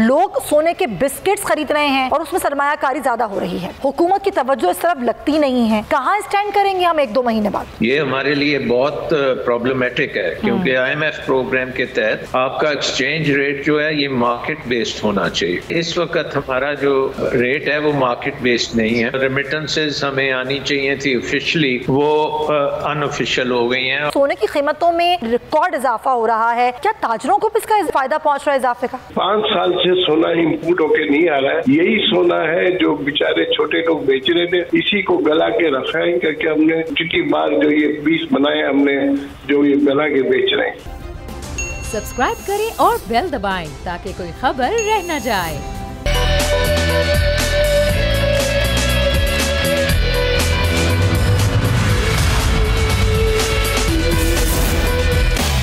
लोग सोने के बिस्किट्स खरीद रहे हैं और उसमें सरमायाकारी ज्यादा हो रही है। हुकूमत की तवज्जो इस तरफ लगती नहीं है। कहाँ स्टैंड करेंगे हम 1-2 महीने बाद? ये हमारे लिए बहुत प्रॉब्लमेटिक है, क्योंकि IMF प्रोग्राम के तहत आपका एक्सचेंज रेट जो है ये मार्केट बेस्ड होना चाहिए। इस वक्त हमारा जो रेट है वो मार्केट बेस्ड नहीं है। रेमिटेंसेस हमें आनी चाहिए थी ऑफिशियली, वो अनऑफिशियल हो गई हैं। सोने की कीमतों में रिकॉर्ड इजाफा हो रहा है, क्या ताजरों को भी इसका फायदा पहुंच रहा है इजाफे का? 5 साल से सोना इम्पोर्ट होके नहीं आ रहा है। यही सोना है जो बेचारे छोटे लोग बेच रहे थे, इसी को गला के रखा है करके हमने, क्योंकि बार जो ये पीस बनाए हमने, जो ये गला के बेच रहे हैं। सब्सक्राइब करें और बेल दबाएं ताकि कोई खबर रह न जाए।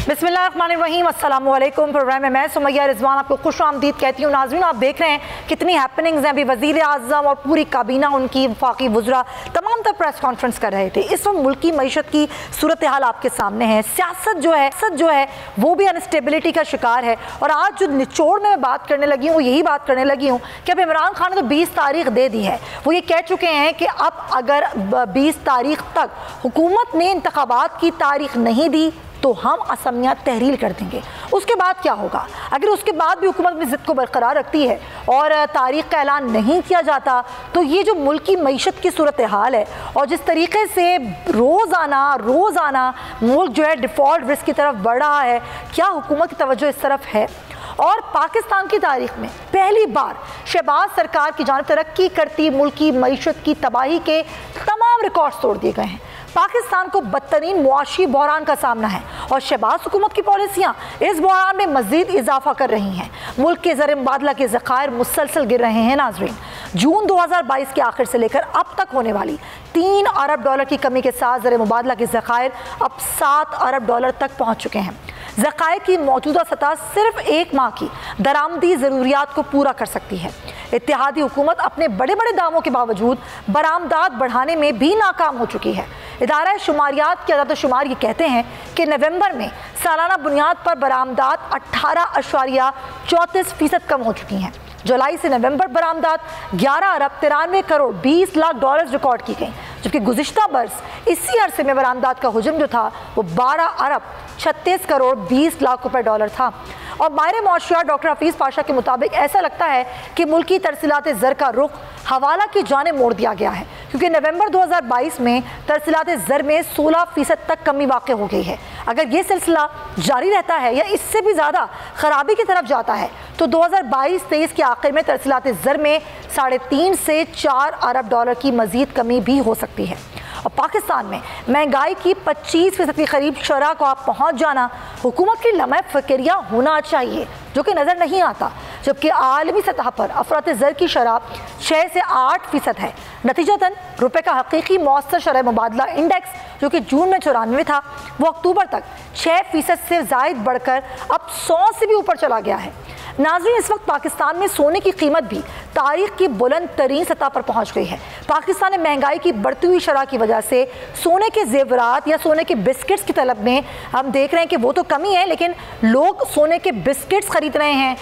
बिस्मिल्लाहिर्रहमानिर्रहीम, अस्सलाम वालेकुम। प्रोग्राम में मैं सुमैया रिजवान आपको खुश आमदीद कहती हूँ। नाज़रीन, आप देख रहे हैं कितनी हैपनिंग्स हैं। अभी वज़ीर आज़म और पूरी काबीना, उनकी वफाकी वज़रा तमाम तर प्रेस कॉन्फ्रेंस कर रहे थे। इस वक्त मुल्क की मईशत की सूरत हाल आपके सामने है। सियासत जो है वो भी अनस्टेबिलिटी का शिकार है। और आज जो निचोड़ में मैं बात करने लगी हूँ, यही बात करने लगी हूँ कि अब इमरान खान ने तो 20 तारीख दे दी है। वो ये कह चुके हैं कि अब अगर 20 तारीख तक हुकूमत ने इंतखाबात की तारीख नहीं दी तो हम असमिया तहरील कर देंगे। उसके बाद क्या होगा? अगर उसके बाद भी हुकूमत अपनी ज़िद को बरकरार रखती है और तारीख का ऐलान नहीं किया जाता, तो ये जो मुल्क की मईशत की सूरत हाल है और जिस तरीके से रोज़ाना मुल्क जो है डिफ़ॉल्ट रिस्क की तरफ बढ़ रहा है, क्या हुकूमत की तवज्जो इस तरफ है? और पाकिस्तान की तारीख में पहली बार शहबाज सरकार की जानिब तरक्की करती मुल्क की मईशत की तबाही के तमाम रिकॉर्ड्स तोड़ दिए गए हैं। पाकिस्तान को बदतरीन मुआशी बहरान का सामना है और शहबाज हुकूमत की पॉलिसियाँ इस बहरान में मज़ीद इजाफा कर रही हैं। मुल्क के ज़र मुबादला के ज़खायर मुसलसल गिर रहे हैं। नाज़रीन, जून 2022 के आखिर से लेकर अब तक होने वाली $3 अरब की कमी के साथ ज़र मुबादला के ज़खायर अब $7 अरब तक पहुँच चुके हैं। ज़खायर की मौजूदा सतह सिर्फ 1 माह की दरामदी ज़रूरियात को पूरा कर सकती है। इत्तेहादी हुकूमत अपने बड़े बड़े दावों के बावजूद बरामदात बढ़ाने में भी नाकाम हो चुकी है। इदारा शुमारियात के आदाद शुमार ये कहते हैं कि नवंबर में सालाना बुनियाद पर बरामदात 18.34% कम हो चुकी हैं। जुलाई से नवंबर बरामदात $11 अरब 93 करोड़ 20 लाख रिकॉर्ड की गई, जबकि गुज़िश्ता बरस इसी अरसे में बरामदात का हुजम जो था वो 12 अरब 36 करोड़ 20 लाख रुपए था। और माहिर मौशियात डॉक्टर हफीज़ पाशा के मुताबिक ऐसा लगता है कि मुल्की तरसीलात ज़र का रुख हवाला की जाने मोड़ दिया गया है, क्योंकि नवंबर 2022 में तरसीलात ज़र में 16% तक कमी वाक़ हो गई है। अगर ये सिलसिला जारी रहता है या इससे भी ज़्यादा ख़राबी की तरफ जाता है तो 2022-23 के आखिर में तरसीलात ज़र में 3.5 से $4 अरब की मज़ीद कमी भी हो सकती है। और पाकिस्तान में महंगाई की 25% के करीब शरह को आप पहुँच जाना हुकूमत की लम्हा फ़िक्रिया होना चाहिए, जो कि नज़र नहीं आता। जबकि आलमी सतह पर अफरात ज़र की शरह 6 से 8% है। नतीजतन रुपये का हकीकी मौसर शरह मुबादला इंडेक्स जो कि जून में 94 था, वो अक्टूबर तक 6% से ज़ायद बढ़कर अब 100 से भी ऊपर चला गया है। नाज़रीन, इस वक्त पाकिस्तान में सोने की कीमत भी तारीख की बुलंद तरीन सतह पर पहुँच गई है। पाकिस्तान में महंगाई की बढ़ती हुई शरह की वजह से सोने के जेवरात या सोने के बिस्किट्स की तलब में हम देख रहे हैं कि वो तो कमी है, लेकिन लोग सोने के बिस्किट्स ख़रीद रहे हैं,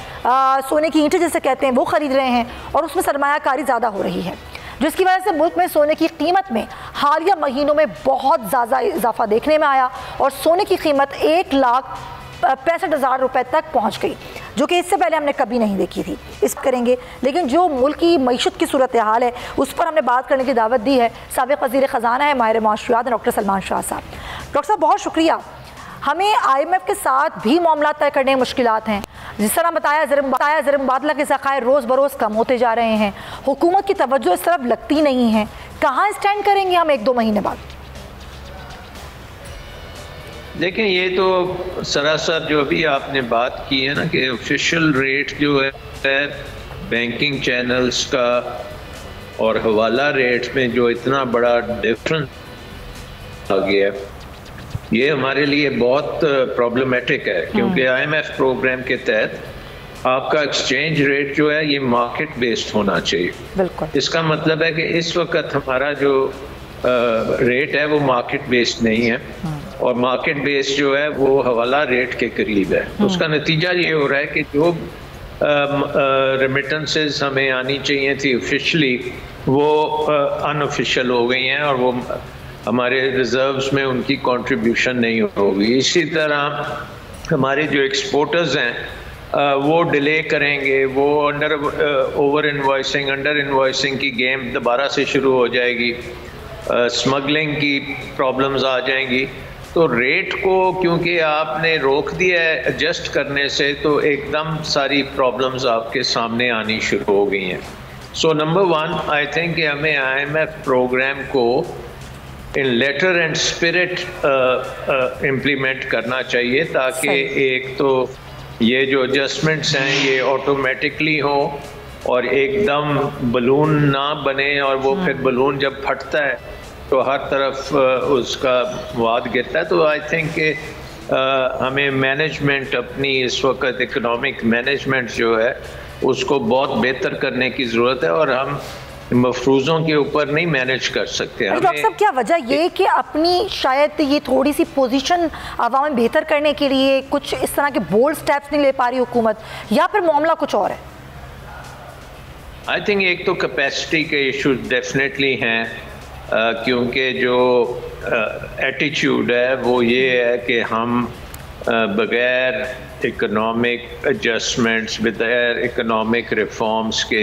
सोने की ईंटें जिसे कहते हैं वो ख़रीद रहे हैं और उसमें सरमायाकारी ज़्यादा हो रही है, जिसकी वजह से मुल्क में सोने की कीमत में हालिया महीनों में बहुत ज़्यादा इजाफा देखने में आया और सोने की कीमत 1,65,000 रुपये तक पहुँच गई, जो कि इससे पहले हमने कभी नहीं देखी थी। इस करेंगे, लेकिन जो मुल्क की मईशत की सूरत हाल है उस पर हमने बात करने की दावत दी है। साबिक़ वज़ीर ख़ज़ाना है, माहिर माशियात डॉक्टर सलमान शाह साहब। डॉक्टर साहब, बहुत शुक्रिया। हमें IMF के साथ भी मामला तय करने में मुश्किलात हैं। जिस तरह बताया ज़र मुबादला के ज़खायर रोज़ बरोज़ कम होते जा रहे हैं। हुकूमत की तवज्जो इस तरफ लगती नहीं है। कहाँ स्टैंड करेंगे हम 1-2 महीने बाद? लेकिन ये तो सरासर जो भी आपने बात की है ना कि ऑफिशियल रेट जो है बैंकिंग चैनल्स का और हवाला रेट में जो इतना बड़ा डिफरेंस आ गया, ये हमारे लिए बहुत प्रॉब्लमेटिक है, क्योंकि IMF प्रोग्राम के तहत आपका एक्सचेंज रेट जो है ये मार्केट बेस्ड होना चाहिए। बिल्कुल। इसका मतलब है कि इस वक्त हमारा जो रेट है वो मार्केट बेस्ड नहीं है और मार्केट बेस्ड जो है वो हवाला रेट के करीब है। उसका नतीजा ये हो रहा है कि जो रेमिटेंसेस हमें आनी चाहिए थी ऑफिशियली, वो अनऑफिशियल हो गई हैं और वो हमारे रिजर्व्स में उनकी कंट्रीब्यूशन नहीं होगी। इसी तरह हमारे जो एक्सपोर्टर्स हैं वो डिले करेंगे, वो ओवर इन्वॉइसिंग, अंडर इन्वॉइसिंग की गेम दोबारा से शुरू हो जाएगी, स्मगलिंग की प्रॉब्लम्स आ जाएंगी। तो रेट को क्योंकि आपने रोक दिया है एडजस्ट करने से, तो एकदम सारी प्रॉब्लम्स आपके सामने आनी शुरू हो गई हैं। सो नंबर 1 आई थिंक हमें IMF प्रोग्राम को इन लेटर एंड स्पिरिट इम्प्लीमेंट करना चाहिए, ताकि एक तो ये जो एडजस्टमेंट्स हैं ये ऑटोमेटिकली हो और एकदम बलून ना बने, और वो फिर बलून जब फटता है तो हर तरफ उसका वाद गिरता है। तो आई थिंक हमें मैनेजमेंट अपनी इस वक्त इकोनॉमिक मैनेजमेंट जो है उसको बहुत बेहतर करने की ज़रूरत है, और हम मफरूज़ों के ऊपर नहीं मैनेज कर सकते। डॉक्टर साहब, क्या वजह ये कि अपनी शायद ये थोड़ी सी पोजीशन आवाम में बेहतर करने के लिए कुछ इस तरह के बोल्ड स्टेप्स नहीं ले पा रही हुकूमत, या फिर मामला कुछ और है? आई थिंक एक तो कैपेसिटी के इश्यूज डेफिनेटली हैं, क्योंकि जो एटीट्यूड है वो ये है कि हम बगैर इकोनॉमिक एडजस्टमेंट्स, बगैर इकोनॉमिक रिफॉर्म्स के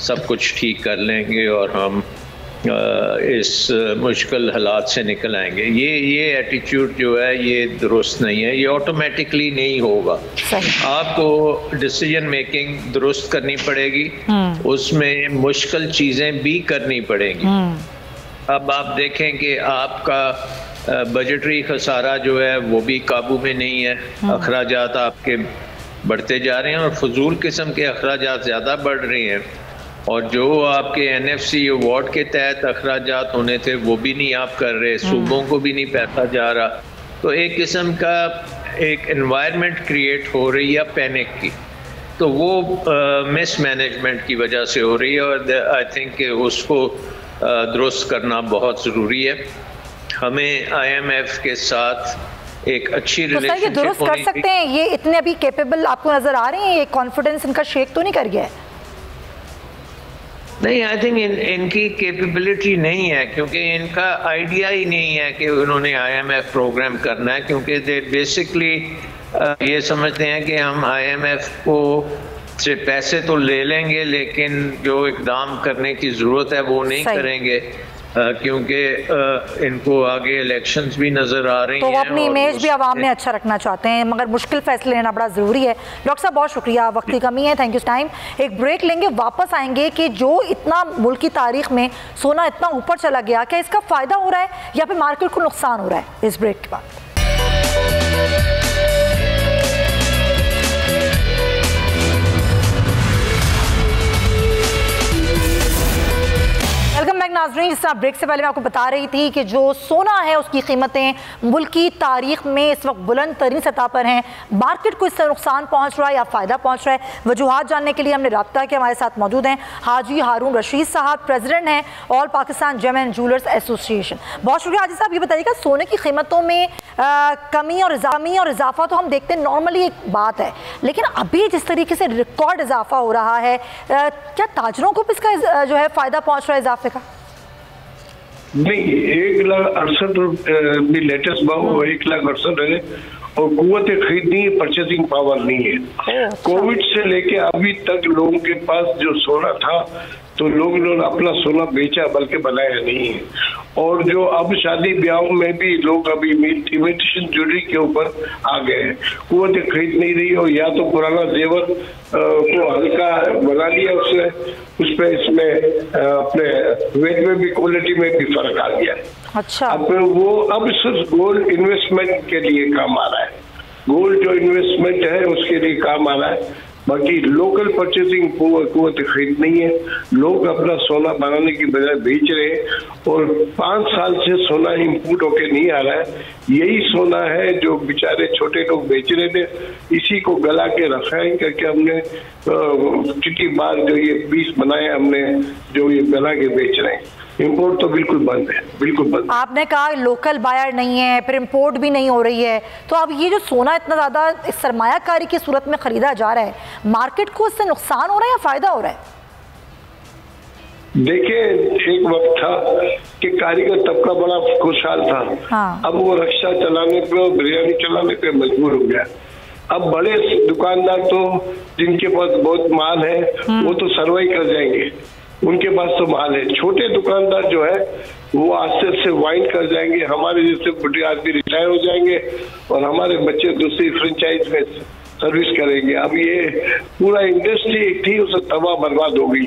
सब कुछ ठीक कर लेंगे और हम इस मुश्किल हालात से निकल आएंगे। ये एटीट्यूड जो है ये दुरुस्त नहीं है, ये ऑटोमेटिकली नहीं होगा। आपको डिसीजन मेकिंग दुरुस्त करनी पड़ेगी, उसमें मुश्किल चीज़ें भी करनी पड़ेंगी। अब आप देखें कि आपका बजटरी खसारा जो है वो भी काबू में नहीं है, अखराजात आपके बढ़ते जा रहे हैं और फजूल किस्म के अखराजात ज़्यादा बढ़ रहे हैं, और जो आपके NFC अवार्ड के तहत अखराजात होने थे वो भी नहीं आप कर रहे, सूबों को भी नहीं पैसा जा रहा। तो एक किस्म का एक एनवायरनमेंट क्रिएट हो रही है पैनिक की, तो वो मिस मैनेजमेंट की वजह से हो रही है, और आई थिंक उसको दुरुस्त करना बहुत ज़रूरी है। हमें IMF के साथ एक अच्छी रिलेशनशिप दुरुस्त कर सकते हैं। ये इतने अभी कैपेबल आपको नजर आ रहे हैं? ये कॉन्फिडेंस इनका शेक तो नहीं कर गया है? नहीं, आई थिंक इनकी कैपेबिलिटी नहीं है, क्योंकि इनका आइडिया ही नहीं है कि उन्होंने IMF प्रोग्राम करना है, क्योंकि दे बेसिकली ये समझते हैं कि हम IMF को से पैसे तो ले लेंगे लेकिन जो इकदाम करने की ज़रूरत है वो नहीं करेंगे, क्योंकि इनको आगे इलेक्शंस भी नजर आ रही हैं, तो वो अपनी इमेज भी आवाम में अच्छा रखना चाहते हैं, मगर मुश्किल फैसले लेना बड़ा ज़रूरी है। डॉक्टर साहब बहुत शुक्रिया, वक्त की कमी है, थैंक यू टाइम। एक ब्रेक लेंगे, वापस आएंगे कि जो इतना मुल्क की तारीख में सोना इतना ऊपर चला गया, क्या इसका फ़ायदा हो रहा है या फिर मार्केट को नुकसान हो रहा है? इस ब्रेक के बाद वेलकम बैक नाज़रीन। जिस तरह ब्रेक से पहले मैं आपको बता रही थी कि जो सोना है उसकी कीमतें मुल्क की तारीख में इस वक्त बुलंद तरीन सतह पर हैं। मार्केट को इससे नुकसान पहुंच रहा है या फ़ायदा पहुंच रहा है, वजूहात जानने के लिए हमने रब्ता किया। हमारे साथ मौजूद हैं हाजी हारून रशीद साहब, प्रेसिडेंट हैं all Pakistan gem and jewellers association. बहुत शुक्रिया। हाजी साहब ये बताइएगा, सोने की कीमतों में कमी और इजाफा तो हम देखते हैं नॉर्मली एक बात है, लेकिन अभी जिस तरीके से रिकॉर्ड इजाफा हो रहा है, क्या ताजरों को भी इसका जो है फ़ायदा पहुँच रहा है इजाफे का? नहीं, 1,68,000 भी लेटेस्ट भाव 1,68,000 है और कुव्वत खरीदनी परचेसिंग पावर नहीं है। कोविड से लेके अभी तक लोगों के पास जो सोना था तो लोग अपना सोना बेचा बल्कि बनाया नहीं है, और जो अब शादी ब्याहों में भी लोग अभी इमिटेशन ज्वेलरी के ऊपर आ गए हैं। कुव्वत खरीद नहीं रही, और या तो पुराना जेवर को हल्का बना लिया उसने, उस पर इसमें अपने वेट में भी क्वालिटी में भी फर्क आ गया है। अच्छा, अब सिर्फ गोल्ड इन्वेस्टमेंट के लिए काम आ रहा है, गोल्ड जो इन्वेस्टमेंट है उसके लिए काम आ रहा है, बाकी लोकल परचेसिंग कुव्वत खरीद नहीं है। लोग अपना सोना बनाने की बजाय बेच रहे हैं, और 5 साल से सोना इंपोर्ट होके नहीं आ रहा है। यही सोना है जो बेचारे छोटे लोग बेच रहे थे, इसी को गला के रखा है करके हमने कितनी बार जो ये 20 बनाए हमने जो ये गला के बेच रहे हैं। इंपोर्ट तो बिल्कुल बंद है, बिल्कुल बंद। आपने कहा लोकल बायर नहीं है, फिर इंपोर्ट भी नहीं हो रही है, तो अब ये जो सोना इतना ज़्यादा सरमायाकारी की सूरत में ख़रीदा जा रहा है, मार्केट को इससे नुकसान हो रहा है या फ़ायदा हो रहा है? देखिए, एक वक्त था कि कारीगर तबका बड़ा खुशहाल था। हाँ। अब वो रिक्शा चलाने पे, बिरयानी चलाने पे मजबूर हो गया। अब बड़े दुकानदार तो जिनके पास बहुत माल है वो तो सर्वाइव कर जाएंगे, उनके पास तो माल है। छोटे दुकानदार जो है वो आस्ते से वाइंड कर जाएंगे, हमारे जैसे बुढ़े आदमी रिटायर हो जाएंगे और हमारे बच्चे दूसरी फ्रेंचाइज में सर्विस करेंगे। अब ये पूरा इंडस्ट्री एक थी, उसे तबाह बर्बाद हो गई,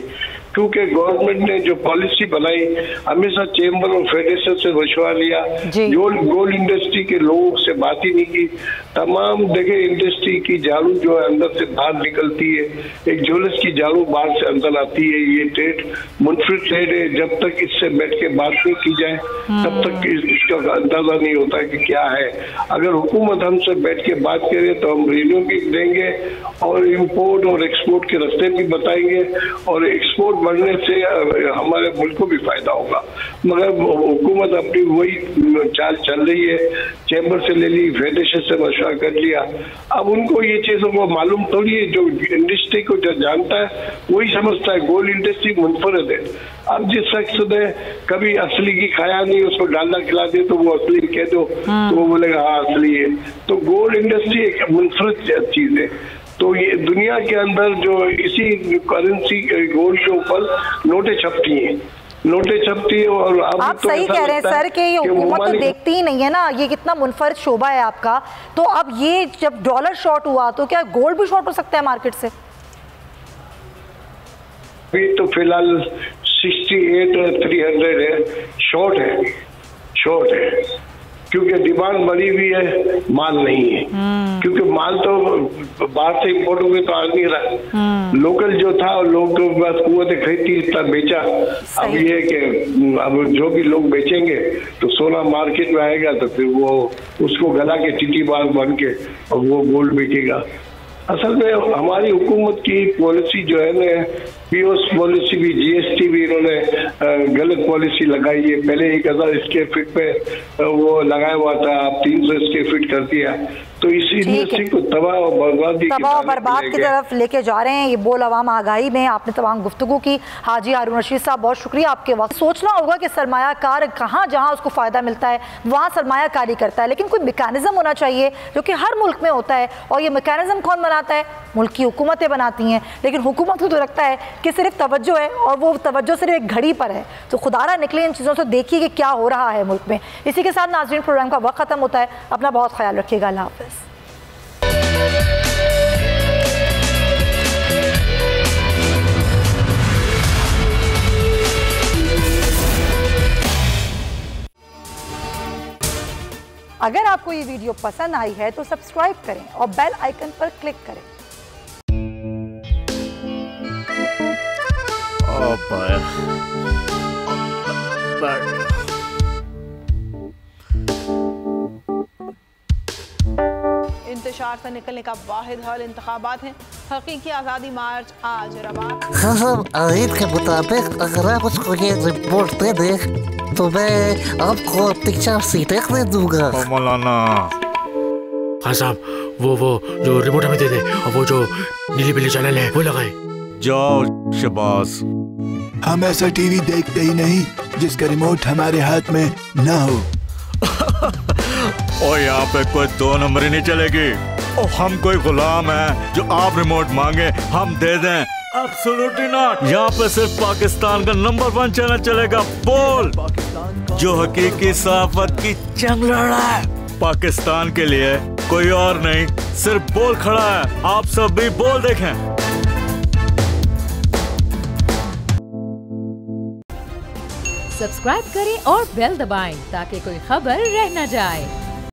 क्योंकि गवर्नमेंट ने जो पॉलिसी बनाई, हमेशा चेंबर और फेडरेशन से मशवरा लिया, गोल्ड इंडस्ट्री के लोगों से बात ही नहीं की। तमाम देखे इंडस्ट्री की झाड़ू जो है अंदर से बाहर निकलती है, एक ज्वेलर्स की झाड़ू बाहर से अंदर आती है। ये ट्रेड मुनफिर ट्रेड है, जब तक इससे बैठ के बात नहीं की जाए तब तक इसका अंदाजा नहीं होता है कि क्या है। अगर हुकूमत हमसे बैठ के बात करे तो हम रिन्यू भी देंगे और इम्पोर्ट और एक्सपोर्ट के रास्ते भी बताएंगे, और एक्सपोर्ट बढ़ने से हमारे मुल्क को भी फायदा होगा। मगर हुकूमत अपनी वही चाल चल रही है, चैम्बर से ले ली, फेडरेशन से मशवरा कर लिया। अब उनको ये चीजों को मालूम थोड़ी है, जो इंडस्ट्री को जो जानता है वही समझता है गोल्ड इंडस्ट्री मुनफरद है। अब जिस शख्स ने कभी असली की खाया नहीं, उसको डालना खिला दे तो वो असली कह दो तो वो बोलेगा हाँ असली है। तो गोल्ड इंडस्ट्री एक मुनफरद चीज है। तो ये दुनिया के अंदर जो इसी करेंसी गोल्ड के ऊपर नोटें छपती हैं, और आप तो सही कह रहे हैं सर कि ये हुकूमत तो देखती ही नहीं है ना, ये कितना मुनफरद शोबा है आपका। तो अब ये जब डॉलर शॉर्ट हुआ तो क्या गोल्ड भी शॉर्ट हो सकता है मार्केट से? अभी तो फिलहाल 68,300 है, शॉर्ट है क्योंकि डिमांड बढ़ी हुई है, माल नहीं है। क्योंकि माल तो बाहर से इम्पोर्ट हो गए तो आ नहीं रहा, लोकल जो था लोग तो बस कुवत खरीदती इतना बेचा। अब ये कि अब जो भी लोग बेचेंगे तो सोना मार्केट में आएगा तो फिर वो उसको गला के चीटी बार बन के और वो गोल्ड बिकेगा। असल में हमारी हुकूमत की पॉलिसी जो है ना, पीओएस पॉलिसी भी, जीएसटी भी इन्होंने गलत पॉलिसी लगाई है। पहले 1000 स्क्वायर फीट पे वो लगाया हुआ था, अब 300 स्क्वायर फीट कर दिया। तो इस इंडस्ट्री को तबाह और बर्बाद की तरफ लेके जा रहे हैं। ये बोल अवाम आगाही में आपने तमाम गुफ्तगू की। हाजी हारून रशीद साहब, बहुत शुक्रिया आपके वक्त। सोचना होगा कि सरमायाकार कहाँ जहाँ उसको फ़ायदा मिलता है वहाँ सरमायाकारी करता है, लेकिन कोई मैकेनिज्म होना चाहिए जो कि हर मुल्क में होता है। और ये मैकेनिज्म कौन बनाता है? मुल्क की हुकूमतें बनाती हैं। लेकिन हुकूमत को तो लगता है कि सिर्फ तवज्जो है और वो तवज्जो सिर्फ एक घड़ी पर है। तो खुदारा निकले इन चीज़ों से, देखिए कि क्या हो रहा है मुल्क में। इसी के साथ नाज़रीन प्रोग्राम का वक्त ख़त्म होता है। अपना बहुत ख्याल रखिएगा। अल्लाह हाफ़िज़। अगर आपको ये वीडियो पसंद आई है तो सब्सक्राइब करें और बेल आइकन पर क्लिक करें। इंतशार से निकलने का वाहिद हल इंतखाबात हैं। हकीकी आज़ादी मार्च आज रवात। खबर आयद के मुताबिक अगर आप उसको ये रिपोर्ट दे दे तो मैं आपको 3-4 सीटें दे दूंगा। मौलाना हाँ साहब, वो जो रिपोर्ट हमें दे दे और वो जो नीली पीली चैनल है वो लगाए। जाओ शबाज। हम ऐसा टीवी देखते ही नहीं जिसका रिमोट हमारे हाथ में ना हो। और यहाँ पे कोई 2 नंबर ही नहीं चलेगी। और हम कोई गुलाम है जो आप रिमोट मांगे हम दे दें? Absolutely not. यहाँ पे सिर्फ पाकिस्तान का नंबर 1 चैनल चलेगा, बोल, जो हकीकी सहाफत की जंग लड़ रहा है। पाकिस्तान के लिए कोई और नहीं, सिर्फ बोल खड़ा है। आप सब भी बोल देखें। सब्सक्राइब करें और बेल दबाएं ताकि कोई खबर रह न जाए।